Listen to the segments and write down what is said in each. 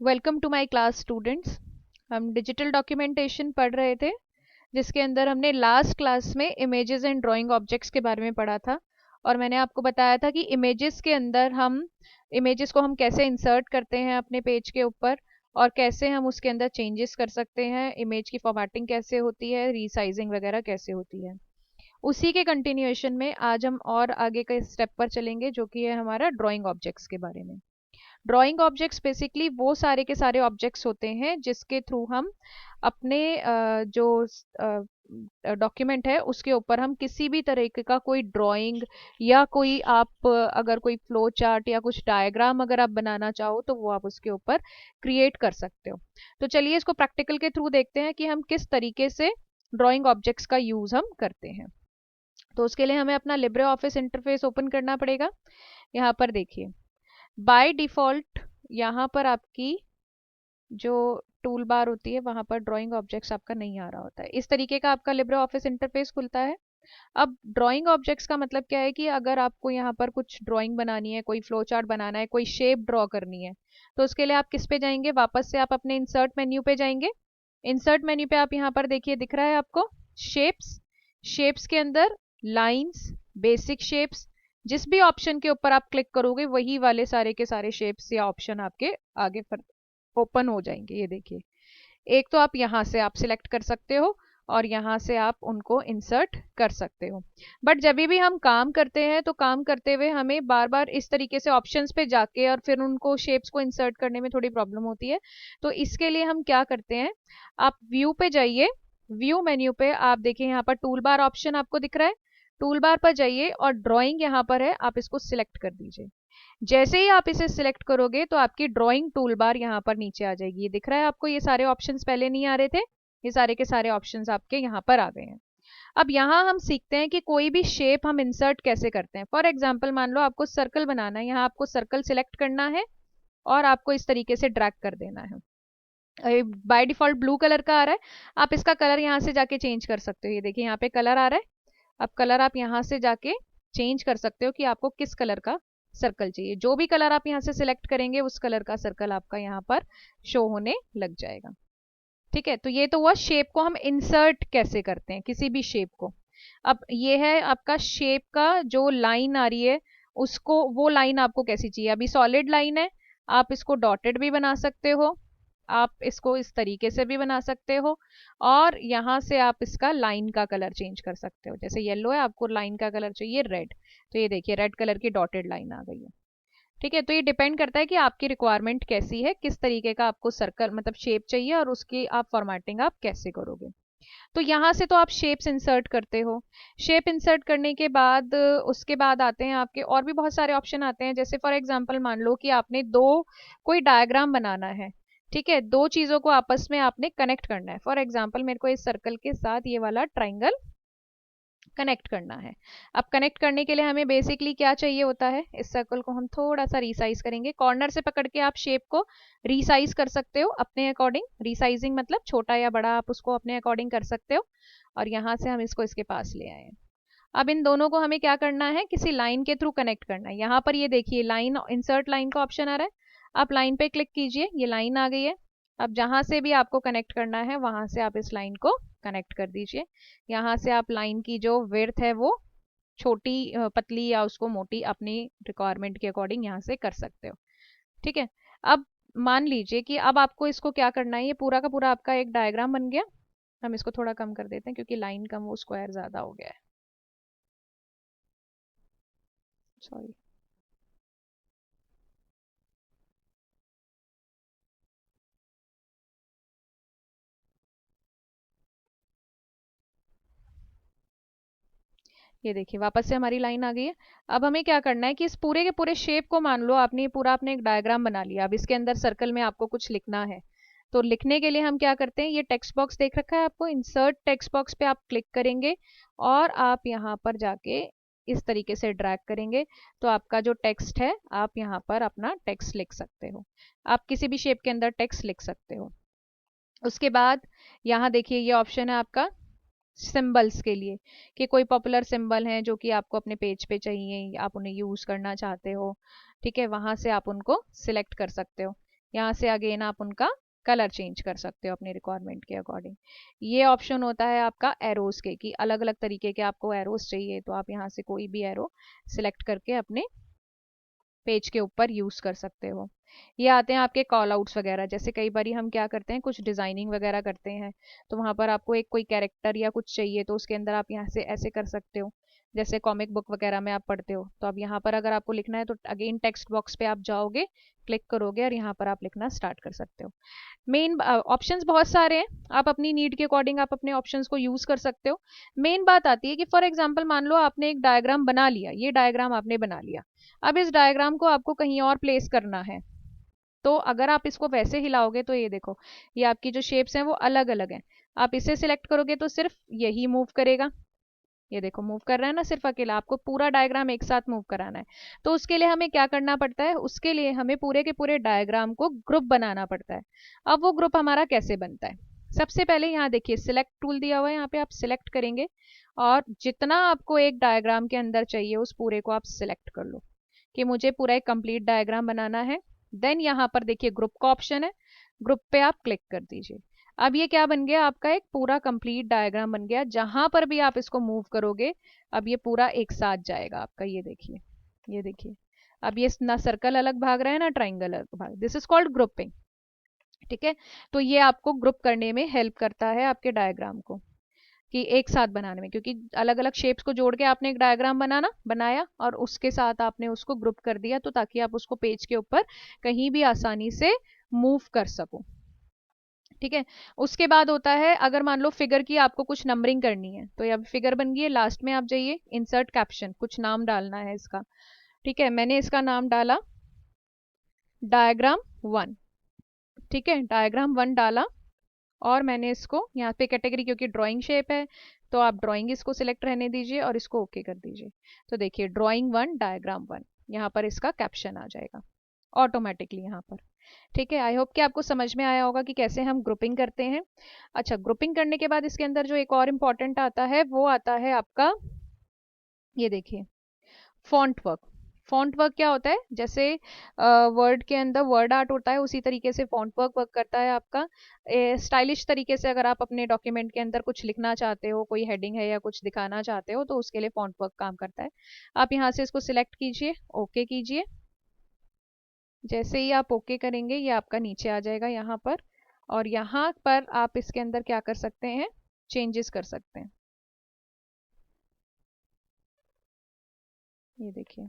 Welcome to my class students. हम digital documentation पढ़ रहे थे, जिसके अंदर हमने लास्ट क्लास में इमेजेस एंड ड्राइंग ऑब्जेक्ट्स के बारे में पढ़ा था। और मैंने आपको बताया था कि इमेजेस के अंदर हम इमेजेस को हम कैसे इंसर्ट करते हैं अपने पेज के ऊपर, और कैसे हम उसके अंदर चेंजेस कर सकते हैं, इमेज की फॉर्मेटिंग कैसे होती है, रीसाइजिंग वगैरह कैसे होती है। उसी के कंटिन्यूएशन में आज हम और आगे के स्टेप पर चलेंगे, जो कि है हमारा ड्राइंग ऑब्जेक्ट्स के बारे में। ड्राइंग ऑब्जेक्ट्स बेसिकली वो सारे के सारे ऑब्जेक्ट्स होते हैं जिसके थ्रू हम अपने जो डॉक्यूमेंट है उसके ऊपर हम किसी भी तरीके का कोई ड्राइंग या कोई आप अगर कोई फ्लो चार्ट या कुछ डायग्राम अगर आप बनाना चाहो तो वो आप उसके ऊपर क्रिएट कर सकते हो। तो चलिए इसको प्रैक्टिकल के थ्रू देखते हैं कि हम किस तरीके से ड्राइंग ऑब्जेक्ट्स का यूज हम करते हैं। तो उसके लिए हमें अपना लिब्रे ऑफिस इंटरफेस ओपन करना पड़ेगा। यहाँ पर देखिए, बाय डिफ़ॉल्ट यहाँ पर आपकी जो टूल बार होती है वहाँ पर ड्राइंग ऑब्जेक्ट्स आपका नहीं आ रहा होता है। इस तरीके का आपका लिब्रे ऑफिस इंटरफेस खुलता है। अब ड्राइंग ऑब्जेक्ट्स का मतलब क्या है कि अगर आपको यहाँ पर कुछ ड्राइंग बनानी है, कोई फ्लो चार्ट बनाना है, कोई शेप ड्रॉ करनी है, तो उसके लिए आप किस पे जाएंगे? वापस से आप अपने इंसर्ट मेन्यू पे जाएंगे। इंसर्ट मेन्यू पे आप यहाँ पर देखिए, दिख रहा है आपको शेप्स। शेप्स के अंदर लाइंस, बेसिक शेप्स, जिस भी ऑप्शन के ऊपर आप क्लिक करोगे वही वाले सारे के सारे शेप्स या ऑप्शन आपके आगे पर ओपन हो जाएंगे। ये देखिए, एक तो आप यहाँ से आप सिलेक्ट कर सकते हो और यहाँ से आप उनको इंसर्ट कर सकते हो। बट जब भी हम काम करते हैं तो काम करते हुए हमें बार बार इस तरीके से ऑप्शंस पे जाके और फिर उनको शेप्स को इंसर्ट करने में थोड़ी प्रॉब्लम होती है। तो इसके लिए हम क्या करते हैं, आप व्यू पे जाइए। व्यू मेन्यू पे आप देखिए, यहाँ पर टूल बार ऑप्शन आपको दिख रहा है। टूल बार पर जाइए और ड्राइंग यहाँ पर है, आप इसको सिलेक्ट कर दीजिए। जैसे ही आप इसे सिलेक्ट करोगे तो आपकी ड्राइंग टूल बार यहाँ पर नीचे आ जाएगी। ये दिख रहा है आपको, ये सारे ऑप्शंस पहले नहीं आ रहे थे, ये सारे के सारे ऑप्शंस आपके यहाँ पर आ गए हैं। अब यहाँ हम सीखते हैं कि कोई भी शेप हम इंसर्ट कैसे करते हैं। फॉर एग्जाम्पल मान लो आपको सर्कल बनाना है, यहाँ आपको सर्कल सिलेक्ट करना है और आपको इस तरीके से ड्रैग कर देना है। बाय डिफॉल्ट ब्लू कलर का आ रहा है, आप इसका कलर यहाँ से जाके चेंज कर सकते हो। ये देखिए यहाँ पे कलर आ रहा है। अब कलर आप यहाँ से जाके चेंज कर सकते हो कि आपको किस कलर का सर्कल चाहिए। जो भी कलर आप यहाँ से सिलेक्ट करेंगे उस कलर का सर्कल आपका यहाँ पर शो होने लग जाएगा। ठीक है, तो ये तो हुआ शेप को हम इंसर्ट कैसे करते हैं किसी भी शेप को। अब ये है आपका शेप का जो लाइन आ रही है, उसको वो लाइन आपको कैसी चाहिए। अभी सॉलिड लाइन है, आप इसको डॉटेड भी बना सकते हो, आप इसको इस तरीके से भी बना सकते हो, और यहाँ से आप इसका लाइन का कलर चेंज कर सकते हो। जैसे येलो है, आपको लाइन का कलर चाहिए रेड, तो ये देखिए रेड कलर की डॉटेड लाइन आ गई है। ठीक है, तो ये डिपेंड करता है कि आपकी रिक्वायरमेंट कैसी है, किस तरीके का आपको सर्कल मतलब शेप चाहिए और उसकी आप फॉर्मेटिंग आप कैसे करोगे। तो यहाँ से तो आप शेप्स इंसर्ट करते हो। शेप इंसर्ट करने के बाद उसके बाद आते हैं आपके और भी बहुत सारे ऑप्शन आते हैं। जैसे फॉर एग्जांपल मान लो कि आपने दो कोई डायग्राम बनाना है। ठीक है, दो चीजों को आपस में आपने कनेक्ट करना है। फॉर एग्जांपल मेरे को इस सर्कल के साथ ये वाला ट्राइंगल कनेक्ट करना है। अब कनेक्ट करने के लिए हमें बेसिकली क्या चाहिए होता है, इस सर्कल को हम थोड़ा सा रिसाइज करेंगे। कॉर्नर से पकड़ के आप शेप को रिसाइज कर सकते हो अपने अकॉर्डिंग। रिसाइजिंग मतलब छोटा या बड़ा आप उसको अपने अकॉर्डिंग कर सकते हो। और यहाँ से हम इसको इसके पास ले आए हैं। अब इन दोनों को हमें क्या करना है, किसी लाइन के थ्रू कनेक्ट करना है। यहाँ पर ये देखिए लाइन, इंसर्ट लाइन का ऑप्शन आ रहा है, आप लाइन पे क्लिक कीजिए, ये लाइन आ गई है। अब जहां से भी आपको कनेक्ट करना है वहां से आप इस लाइन को कनेक्ट कर दीजिए। यहाँ से आप लाइन की जो विड्थ है वो छोटी पतली या उसको मोटी अपनी रिक्वायरमेंट के अकॉर्डिंग यहाँ से कर सकते हो। ठीक है, अब मान लीजिए कि अब आपको इसको क्या करना है, ये पूरा का पूरा आपका एक डायग्राम बन गया। हम इसको थोड़ा कम कर देते हैं क्योंकि लाइन कम, वो स्क्वायर ज्यादा हो गया है। सॉरी। ये देखिए वापस से हमारी लाइन आ गई है। अब हमें क्या करना है कि इस पूरे के पूरे शेप को, मान लो आपने पूरा आपने एक डायग्राम बना लिया, अब इसके अंदर सर्कल में आपको कुछ लिखना है। तो लिखने के लिए हम क्या करते हैं, ये टेक्स्ट बॉक्स देख रखा है आपको, इंसर्ट टेक्स्ट बॉक्स पे आप क्लिक करेंगे और आप यहाँ पर जाके इस तरीके से ड्रैग करेंगे। तो आपका जो टेक्स्ट है आप यहाँ पर अपना टेक्स्ट लिख सकते हो। आप किसी भी शेप के अंदर टेक्स्ट लिख सकते हो। उसके बाद यहाँ देखिए ये ऑप्शन है आपका सिंबल्स के लिए, कि कोई पॉपुलर सिंबल हैं जो कि आपको अपने पेज पे चाहिए, आप उन्हें यूज करना चाहते हो। ठीक है, वहां से आप उनको सिलेक्ट कर सकते हो। यहाँ से अगेन आप उनका कलर चेंज कर सकते हो अपनी रिक्वायरमेंट के अकॉर्डिंग। ये ऑप्शन होता है आपका एरोस के, कि अलग अलग तरीके के आपको एरोस चाहिए तो आप यहाँ से कोई भी एरो सिलेक्ट करके अपने पेज के ऊपर यूज कर सकते हो। ये आते हैं आपके कॉल आउट्स वगैरह, जैसे कई बार हम क्या करते हैं, कुछ डिजाइनिंग वगैरह करते हैं, तो वहां पर आपको एक कोई कैरेक्टर या कुछ चाहिए, तो उसके अंदर आप यहाँ से ऐसे कर सकते हो। जैसे कॉमिक बुक वगैरह में आप पढ़ते हो, तो अब यहाँ पर अगर आपको लिखना है तो अगेन टेक्स्ट बॉक्स पे आप जाओगे, क्लिक करोगे और यहाँ पर आप लिखना स्टार्ट कर सकते हो। मेन ऑप्शंस बहुत सारे हैं, आप अपनी नीड के अकॉर्डिंग आप अपने ऑप्शंस को यूज कर सकते हो। मेन बात आती है कि फॉर एग्जांपल मान लो आपने एक डायग्राम बना लिया, ये डायग्राम आपने बना लिया, अब इस डायग्राम को आपको कहीं और प्लेस करना है, तो अगर आप इसको वैसे हिलाओगे तो ये देखो, ये आपकी जो शेप्स हैं वो अलग अलग हैं। आप इसे सिलेक्ट करोगे तो सिर्फ यही मूव करेगा, ये देखो मूव कर रहा है ना सिर्फ अकेला, आपको पूरा डायग्राम एक साथ मूव कराना है। तो उसके लिए हमें क्या करना पड़ता है, उसके लिए हमें पूरे के पूरे डायग्राम को ग्रुप बनाना पड़ता है। अब वो ग्रुप हमारा कैसे बनता है, सबसे पहले यहाँ देखिए सिलेक्ट टूल दिया हुआ है, यहाँ पे आप सिलेक्ट करेंगे और जितना आपको एक डायग्राम के अंदर चाहिए उस पूरे को आप सिलेक्ट कर लो कि मुझे पूरा एक कंप्लीट डायग्राम बनाना है। देन यहाँ पर देखिए ग्रुप का ऑप्शन है, ग्रुप पे आप क्लिक कर दीजिए। अब ये क्या बन गया, आपका एक पूरा कंप्लीट डायग्राम बन गया, जहां पर भी आप इसको मूव करोगे अब ये पूरा एक साथ जाएगा आपका। ये देखिए, ये देखिए, अब ये ना सर्कल अलग भाग रहा है ना ट्राइंगल अलग भाग, दिस इज कॉल्ड ग्रुपिंग। ठीक है, तो ये आपको ग्रुप करने में हेल्प करता है आपके डायग्राम को, कि एक साथ बनाने में, क्योंकि अलग अलग शेप्स को जोड़ के आपने एक डायग्राम बनाया और उसके साथ आपने उसको ग्रुप कर दिया, तो ताकि आप उसको पेज के ऊपर कहीं भी आसानी से मूव कर सको। ठीक है, उसके बाद होता है अगर मान लो फिगर की आपको कुछ नंबरिंग करनी है, तो अब फिगर बन गई है, लास्ट में आप जाइए इंसर्ट कैप्शन, कुछ नाम डालना है इसका। ठीक है, मैंने इसका नाम डाला डायग्राम 1। ठीक है, डायग्राम 1 डाला और मैंने इसको यहाँ पे कैटेगरी, क्योंकि ड्राइंग शेप है तो आप ड्राइंग इसको सिलेक्ट रहने दीजिए और इसको ओके कर दीजिए। तो देखिए ड्राइंग 1 डायग्राम 1, यहाँ पर इसका कैप्शन आ जाएगा ऑटोमेटिकली यहाँ पर। ठीक है, आई होप कि आपको समझ में आया होगा कि कैसे हम ग्रुपिंग करते हैं। अच्छा, ग्रुपिंग करने के बाद इसके अंदर जो एक और इम्पॉर्टेंट आता है वो आता है आपका, ये देखिए फॉन्ट वर्क। फॉन्ट वर्क क्या होता है, जैसे वर्ड के अंदर वर्ड आर्ट होता है उसी तरीके से फॉन्ट वर्क वर्क करता है आपका। स्टाइलिश तरीके से अगर आप अपने डॉक्यूमेंट के अंदर कुछ लिखना चाहते हो, कोई हेडिंग है या कुछ दिखाना चाहते हो, तो उसके लिए फॉन्ट वर्क काम करता है। आप यहाँ से इसको सिलेक्ट कीजिए, ओके कीजिए। जैसे ही आप ओके करेंगे ये आपका नीचे आ जाएगा यहाँ पर, और यहाँ पर आप इसके अंदर क्या कर सकते हैं, चेंजेस कर सकते हैं। ये देखिए,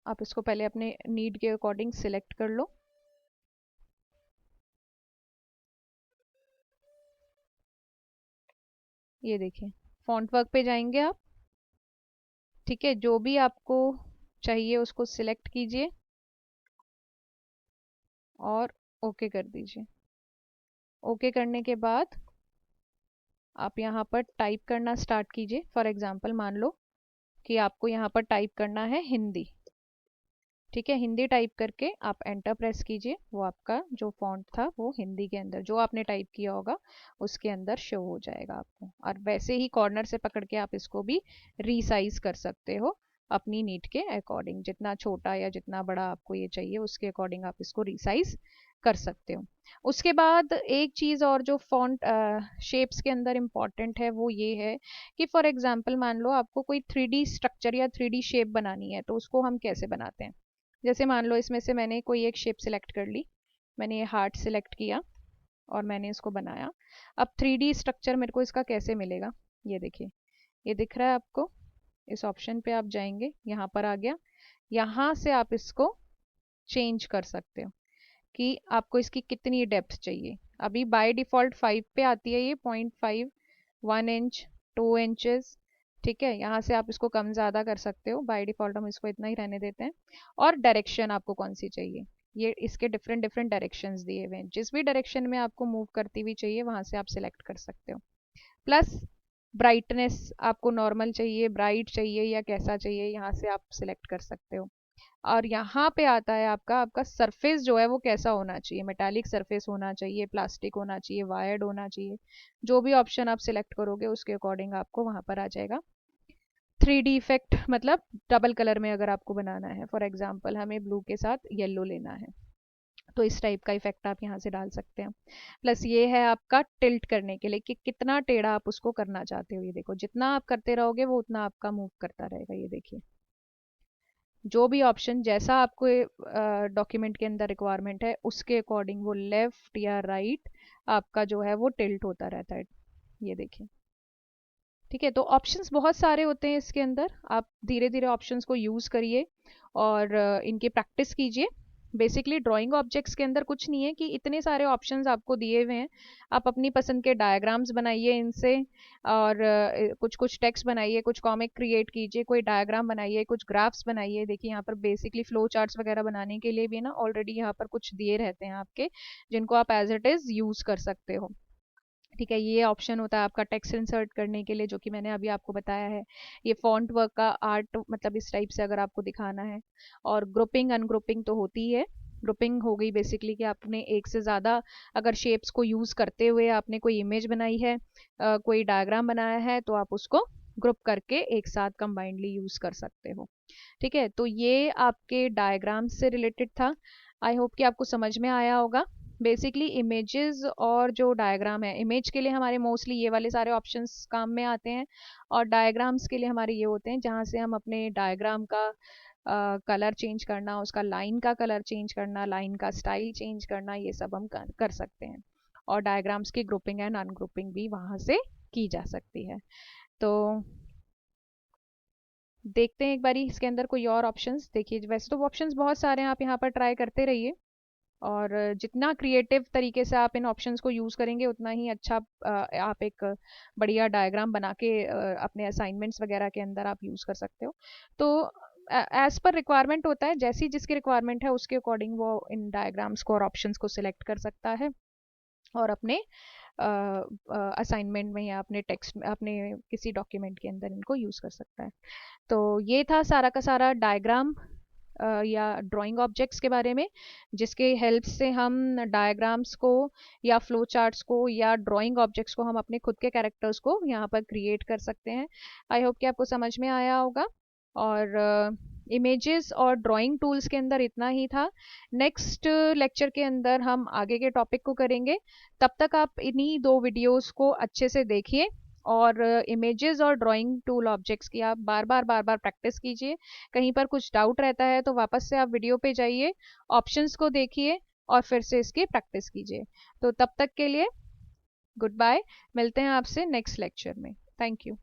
आप इसको पहले अपने नीड के अकॉर्डिंग सिलेक्ट कर लो। ये देखिए फॉन्ट वर्क पे जाएंगे आप। ठीक है, जो भी आपको चाहिए उसको सिलेक्ट कीजिए और ओके कर दीजिए। ओके करने के बाद आप यहाँ पर टाइप करना स्टार्ट कीजिए। फॉर एग्जांपल मान लो कि आपको यहाँ पर टाइप करना है हिंदी। ठीक है, हिंदी टाइप करके आप एंटर प्रेस कीजिए, वो आपका जो फॉन्ट था वो हिंदी के अंदर जो आपने टाइप किया होगा उसके अंदर शो हो जाएगा आपको। और वैसे ही कॉर्नर से पकड़ के आप इसको भी रीसाइज कर सकते हो अपनी नीड के अकॉर्डिंग, जितना छोटा या जितना बड़ा आपको ये चाहिए उसके अकॉर्डिंग आप इसको रीसाइज कर सकते हो। उसके बाद एक चीज़ और जो फॉन्ट शेप्स के अंदर इम्पॉर्टेंट है वो ये है कि फॉर एग्जांपल मान लो आपको कोई 3D स्ट्रक्चर या 3D शेप बनानी है, तो उसको हम कैसे बनाते हैं। जैसे मान लो इसमें से मैंने कोई एक शेप सिलेक्ट कर ली, मैंने ये हार्ट सिलेक्ट किया और मैंने इसको बनाया। अब 3D स्ट्रक्चर मेरे को इसका कैसे मिलेगा, ये देखिए, ये दिख रहा है आपको, इस ऑप्शन पे आप जाएंगे, यहाँ पर आ गया। यहाँ से आप इसको चेंज कर सकते हो कि आपको इसकी कितनी डेप्थ चाहिए। अभी बाय डिफ़ॉल्ट 5 पे आती है ये, 0.5, 1 इंच, 2 इंचेस। ठीक है, यहाँ से आप इसको कम ज़्यादा कर सकते हो, बाय डिफ़ॉल्ट हम इसको इतना ही रहने देते हैं। और डायरेक्शन आपको कौन सी चाहिए, ये इसके डिफरेंट डिफरेंट डायरेक्शंस दिए हुए हैं, जिस भी डायरेक्शन में आपको मूव करती हुई चाहिए वहाँ से आप सिलेक्ट कर सकते हो। प्लस ब्राइटनेस आपको नॉर्मल चाहिए, ब्राइट चाहिए या कैसा चाहिए, यहाँ से आप सिलेक्ट कर सकते हो। और यहाँ पे आता है आपका आपका सरफेस जो है वो कैसा होना चाहिए, मेटालिक सरफेस होना चाहिए, प्लास्टिक होना चाहिए, वायर्ड होना चाहिए। जो भी ऑप्शन आप सिलेक्ट करोगे उसके अकॉर्डिंग आपको वहाँ पर आ जाएगा। 3D इफेक्ट मतलब डबल कलर में अगर आपको बनाना है, फॉर एग्जांपल हमें ब्लू के साथ येलो लेना है, तो इस टाइप का इफेक्ट आप यहाँ से डाल सकते हैं। प्लस ये है आपका टिल्ट करने के लिए कि कितना टेढ़ा आप उसको करना चाहते हो। ये देखो जितना आप करते रहोगे वो उतना आपका मूव करता रहेगा। ये देखिए जो भी ऑप्शन जैसा आपको डॉक्यूमेंट के अंदर रिक्वायरमेंट है उसके अकॉर्डिंग वो लेफ्ट या राइट आपका जो है वो टिल्ट होता रहता है। ये देखिए ठीक है। तो ऑप्शंस बहुत सारे होते हैं इसके अंदर, आप धीरे धीरे ऑप्शंस को यूज़ करिए और इनकी प्रैक्टिस कीजिए। बेसिकली ड्राइंग ऑब्जेक्ट्स के अंदर कुछ नहीं है कि इतने सारे ऑप्शंस आपको दिए हुए हैं, आप अपनी पसंद के डायग्राम्स बनाइए इनसे, और कुछ कुछ टेक्स्ट बनाइए, कुछ कॉमिक क्रिएट कीजिए, कोई डायग्राम बनाइए, कुछ ग्राफ्स बनाइए। देखिए यहाँ पर बेसिकली फ्लो चार्ट्स वगैरह बनाने के लिए भी ना ऑलरेडी यहाँ पर कुछ दिए रहते हैं आपके, जिनको आप एज इट इज़ यूज़ कर सकते हो। ठीक है, ये ऑप्शन होता है आपका टेक्स्ट इंसर्ट करने के लिए, जो कि मैंने अभी आपको बताया है। ये फॉन्ट वर्क का आर्ट मतलब इस टाइप से अगर आपको दिखाना है। और ग्रुपिंग अनग्रुपिंग तो होती ही है। ग्रुपिंग हो गई बेसिकली कि आपने एक से ज़्यादा अगर शेप्स को यूज़ करते हुए आपने कोई इमेज बनाई है, कोई डायग्राम बनाया है, तो आप उसको ग्रुप करके एक साथ कंबाइंडली यूज़ कर सकते हो। ठीक है, तो ये आपके डायग्राम से रिलेटेड था। आई होप कि आपको समझ में आया होगा। बेसिकली इमेजेस और जो डायग्राम है, इमेज के लिए हमारे मोस्टली ये वाले सारे ऑप्शंस काम में आते हैं, और डायग्राम्स के लिए हमारे ये होते हैं जहाँ से हम अपने डायग्राम का कलर चेंज करना, उसका लाइन का कलर चेंज करना, लाइन का स्टाइल चेंज करना, ये सब हम कर सकते हैं। और डायग्राम्स की ग्रुपिंग एंड अनग्रुपिंग भी वहाँ से की जा सकती है। तो देखते हैं एक बारी इसके अंदर कोई और ऑप्शंस। देखिए वैसे तो ऑप्शंस बहुत सारे हैं, आप यहाँ पर ट्राई करते रहिए, और जितना क्रिएटिव तरीके से आप इन ऑप्शंस को यूज़ करेंगे उतना ही अच्छा आप एक बढ़िया डायग्राम बना के अपने असाइनमेंट्स वगैरह के अंदर आप यूज़ कर सकते हो। तो एज पर रिक्वायरमेंट होता है, जैसी जिसकी रिक्वायरमेंट है उसके अकॉर्डिंग वो इन डायग्राम्स को और ऑप्शंस को सिलेक्ट कर सकता है, और अपने असाइनमेंट में या अपने टेक्स्ट में, अपने किसी डॉक्यूमेंट के अंदर इनको यूज़ कर सकता है। तो ये था सारा का सारा डायग्राम या ड्राइंग ऑब्जेक्ट्स के बारे में, जिसके हेल्प से हम डायग्राम्स को या फ्लो चार्ट्स को या ड्राइंग ऑब्जेक्ट्स को हम अपने खुद के कैरेक्टर्स को यहाँ पर क्रिएट कर सकते हैं। आई होप कि आपको समझ में आया होगा। और इमेजेस और ड्राइंग टूल्स के अंदर इतना ही था। नेक्स्ट लेक्चर के अंदर हम आगे के टॉपिक को करेंगे। तब तक आप इन्हीं दो वीडियोस को अच्छे से देखिए, और इमेजेस और ड्राइंग टूल ऑब्जेक्ट्स की आप बार बार प्रैक्टिस कीजिए। कहीं पर कुछ डाउट रहता है तो वापस से आप वीडियो पे जाइए, ऑप्शंस को देखिए, और फिर से इसकी प्रैक्टिस कीजिए। तो तब तक के लिए गुड बाय, मिलते हैं आपसे नेक्स्ट लेक्चर में। Thank you.